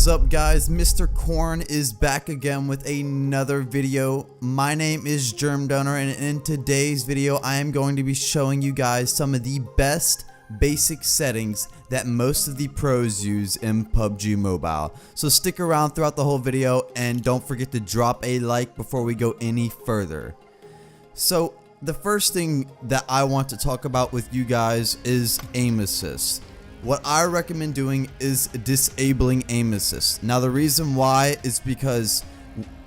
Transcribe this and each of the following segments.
is up, guys? Mr. Corn is back again with another video. My name is Germdonor, and in today's video I am going to be showing you guys some of the best basic settings that most of the pros use in PUBG Mobile. So stick around throughout the whole video and don't forget to drop a like before we go any further. So the first thing that I want to talk about with you guys is aim assist. What I recommend doing is disabling aim assist. Now the reason why is because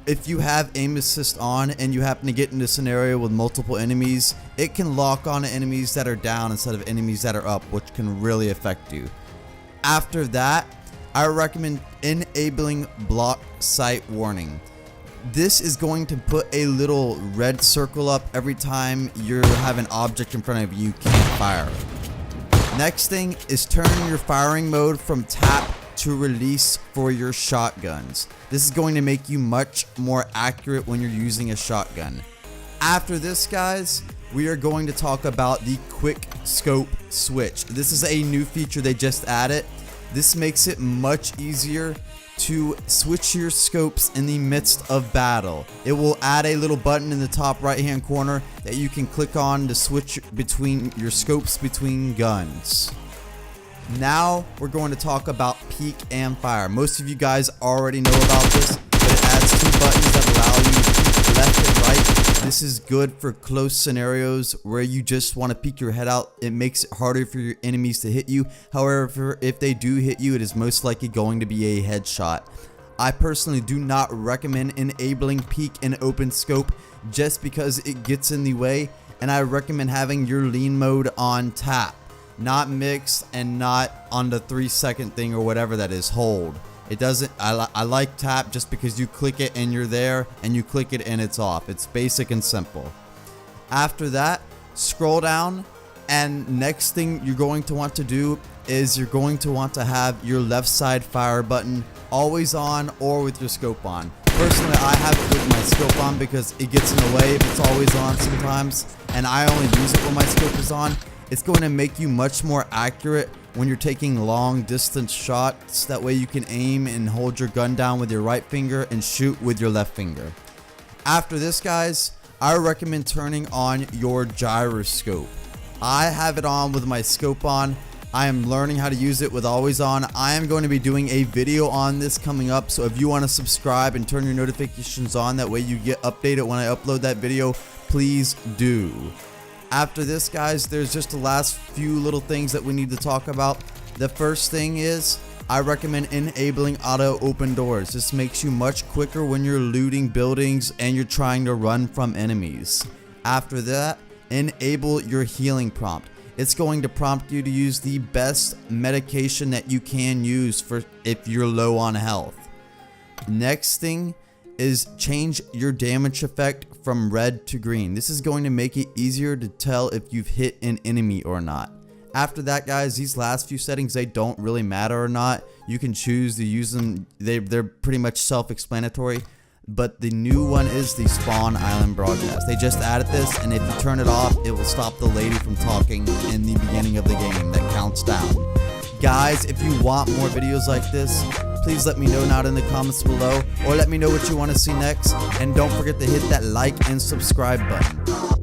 if you have aim assist on and you happen to get in a scenario with multiple enemies, it can lock on to enemies that are down instead of enemies that are up, which can really affect you. After that, I recommend enabling block sight warning. This is going to put a little red circle up every time you have an object in front of you can't fire. Next thing is turn your firing mode from tap to release for your shotguns. This is going to make you much more accurate when you're using a shotgun. After this, guys, we are going to talk about the quick scope switch. This is a new feature they just added. This makes it much easier to switch your scopes in the midst of battle. It will add a little button in the top right hand corner that you can click on to switch between your scopes between guns. Now we're going to talk about peek and fire. Most of you guys already know about this, but it adds two buttons that allow you to peek left and right. This is good for close scenarios where you just want to peek your head out. It makes it harder for your enemies to hit you. However, if they do hit you, it is most likely going to be a headshot. I personally do not recommend enabling peek and open scope just because it gets in the way, and I recommend having your lean mode on tap, not mix, and not on the 3-second thing or whatever that is, hold. It doesn't, I like tap just because you click it and you're there, and you click it and it's off. It's basic and simple. After that, scroll down, and next thing you're going to want to do is you're going to want to have your left side fire button always on or with your scope on. Personally, I have it with my scope on because it gets in the way if it's always on sometimes, and I only use it when my scope is on. It's going to make you much more accurate when you're taking long distance shots. That way you can aim and hold your gun down with your right finger and shoot with your left finger. After this, guys, I recommend turning on your gyroscope. I have it on with my scope on. I am learning how to use it with always on. I am going to be doing a video on this coming up, so if you want to subscribe and turn your notifications on, that way you get updated when I upload that video, please do. After this, guys, there's just the last few little things that we need to talk about. The first thing is I recommend enabling auto open doors. This makes you much quicker when you're looting buildings and you're trying to run from enemies. After that, enable your healing prompt. It's going to prompt you to use the best medication that you can use for if you're low on health. Next thing is change your damage effect from red to green. This is going to make it easier to tell if you've hit an enemy or not. After that, guys, these last few settings, they don't really matter or not. You can choose to use them. They're pretty much self-explanatory. But the new one is the spawn island broadcast. They just added this, and if you turn it off, it will stop the lady from talking in the beginning of the game that counts down. Guys, if you want more videos like this, please let me know down in the comments below, or let me know what you want to see next, and don't forget to hit that like and subscribe button.